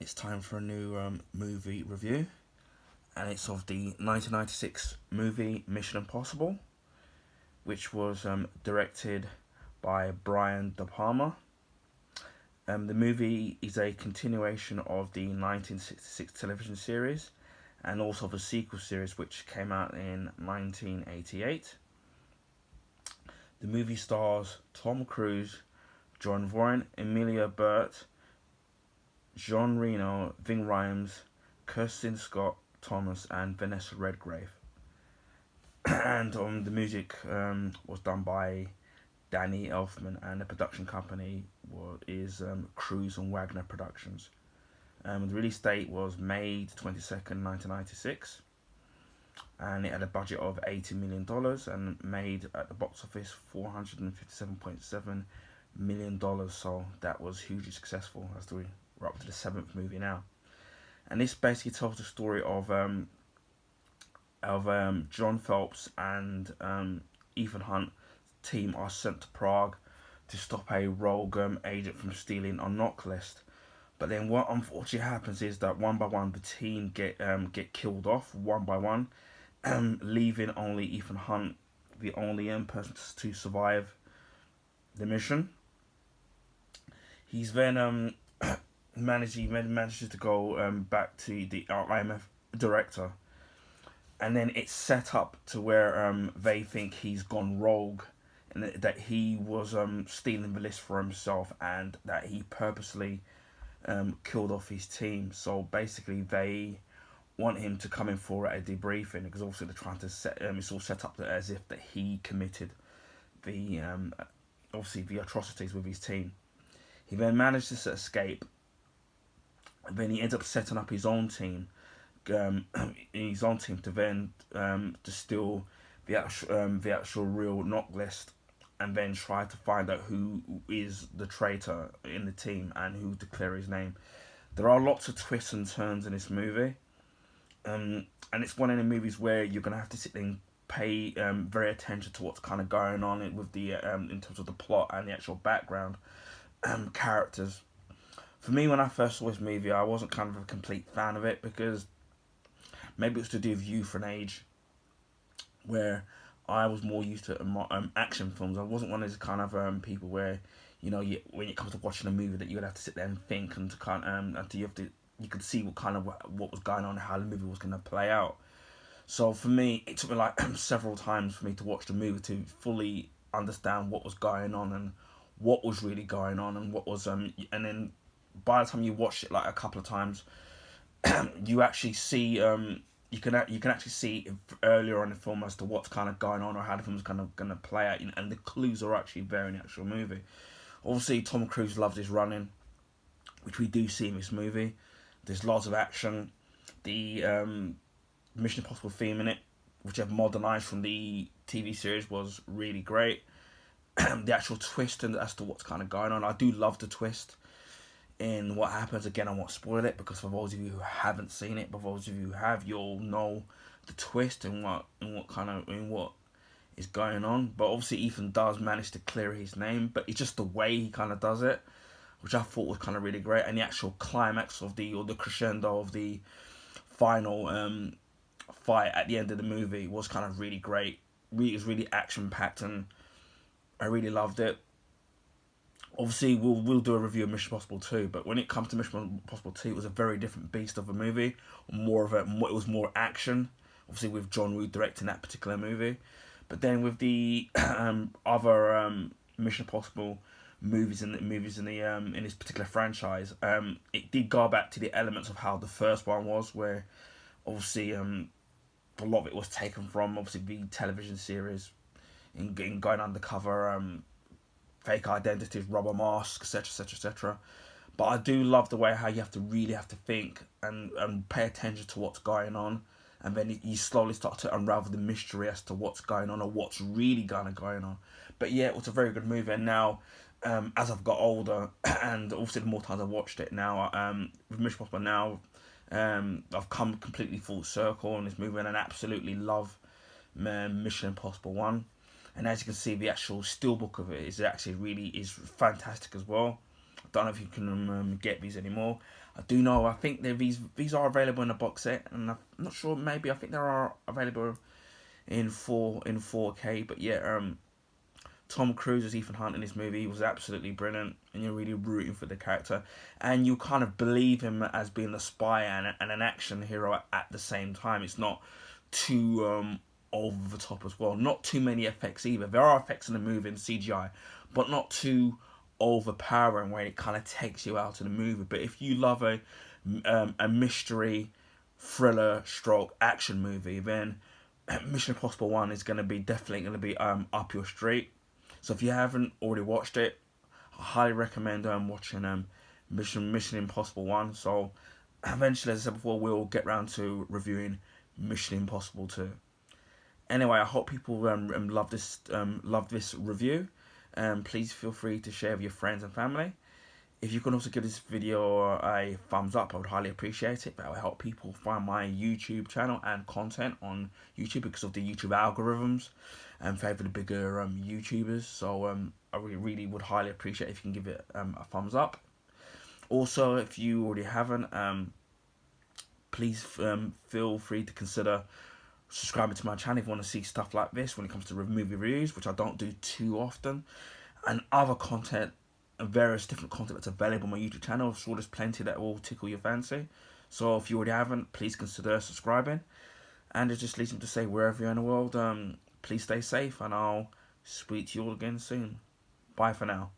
It's time for a new movie review, and it's of the 1996 movie Mission Impossible, which was directed by Brian De Palma. The movie is a continuation of the 1966 television series and also of a sequel series which came out in 1988. The movie stars Tom Cruise, John Voight, Emilia Burt, Jean Reno, Ving Rhames, Kirsten Scott Thomas, and Vanessa Redgrave. And the music was done by Danny Elfman, and the production company is Cruise and Wagner Productions. The release date was May 22nd, 1996, and it had a budget of $80 million and made at the box office $457.7 million. So that was hugely successful as we're up to the seventh movie now. And this basically tells the story of John Phelps and Ethan Hunt team are sent to Prague to stop a rogue agent from stealing a knock list. But then what unfortunately happens is that one by one the team get killed off one by one, leaving only Ethan Hunt, the only person to survive the mission. He's then manages to go back to the IMF director, and then it's set up to where they think he's gone rogue, and that he was stealing the list for himself, and that he purposely killed off his team. So basically, they want him to come in for a debriefing because obviously they're trying to set it's all set up as if that he committed the obviously the atrocities with his team. He then manages to escape. And then he ends up setting up his own team, to then to steal the actual real knock list, and then try to find out who is the traitor in the team and who declare his name. There are lots of twists and turns in this movie, and it's one of the movies where you're gonna have to sit there and pay very attention to what's kind of going on with the in terms of the plot and the actual background characters. For me, when I first saw this movie, I wasn't kind of a complete fan of it because maybe it's to do with youth and age, where I was more used to action films. I wasn't one of those kind of people where, when it comes to watching a movie, that you would have to sit there and think and to kind until you could see what was going on and how the movie was going to play out. So for me, it took me like several times for me to watch the movie to fully understand what was going on and what was really going on and what was and then by the time you watch it like a couple of times, you actually see you can actually see earlier on in the film as to what's kind of going on or how the film's kind of going to play out, and the clues are actually there in the actual movie. Obviously, Tom Cruise loves his running, which we do see in this movie. There's lots of action. The Mission Impossible theme in it, which I've modernised from the TV series, was really great. The actual twist and as to what's kind of going on, I do love the twist in what happens. Again, I won't spoil it because for those of you who haven't seen it, but those of you who have, you'll know the twist and what is going on. But obviously, Ethan does manage to clear his name, but it's just the way he kind of does it, which I thought was kind of really great. And the actual climax of the crescendo of the final fight at the end of the movie was kind of really great. It was really action packed, and I really loved it. Obviously, we'll do a review of Mission Impossible 2, but when it comes to Mission Impossible 2, it was a very different beast of a movie. It was more action. Obviously, with John Woo directing that particular movie, but then with the other Mission Impossible movies in this particular franchise, it did go back to the elements of how the first one was, where obviously a lot of it was taken from obviously the television series, in going undercover. Fake identities, rubber masks, etc. But I do love the way how you really have to think and pay attention to what's going on, and then you slowly start to unravel the mystery as to what's going on or what's really going on. But yeah, it was a very good movie, and now as I've got older and also the more times I've watched it now, with Mission Impossible now, I've come completely full circle on this movie, and I absolutely love Mission Impossible 1. And as you can see, the actual steelbook of it is fantastic as well. don't know if you can get these anymore. I do know. I think these are available in a box set, and I'm not sure. Maybe I think they are available in 4K. But yeah, Tom Cruise as Ethan Hunt in this movie was absolutely brilliant, and you're really rooting for the character, and you kind of believe him as being a spy and an action hero at the same time. It's not too over the top as well. Not too many effects either. There are effects in the movie and CGI, but not too overpowering where it kind of takes you out of the movie. But if you love a mystery thriller stroke action movie, then Mission Impossible 1 is definitely going to be up your street. So if you haven't already watched it, I highly recommend watching Mission Impossible 1. So eventually, as I said before, we'll get round to reviewing Mission Impossible 2. Anyway, I hope people love this review. Please feel free to share with your friends and family. If you can also give this video a thumbs up, I would highly appreciate it. That will help people find my YouTube channel and content on YouTube because of the YouTube algorithms and favour the bigger YouTubers. So I really would highly appreciate if you can give it a thumbs up. Also, if you already haven't, please feel free to consider subscribing to my channel if you want to see stuff like this when it comes to movie reviews, which I don't do too often, and other content and various different content that's available on my YouTube channel. I'm sure there's plenty that will tickle your fancy. So if you already haven't, please consider subscribing. And it just leaves me to say, wherever you're in the world, please stay safe, and I'll speak to you all again soon. Bye for now.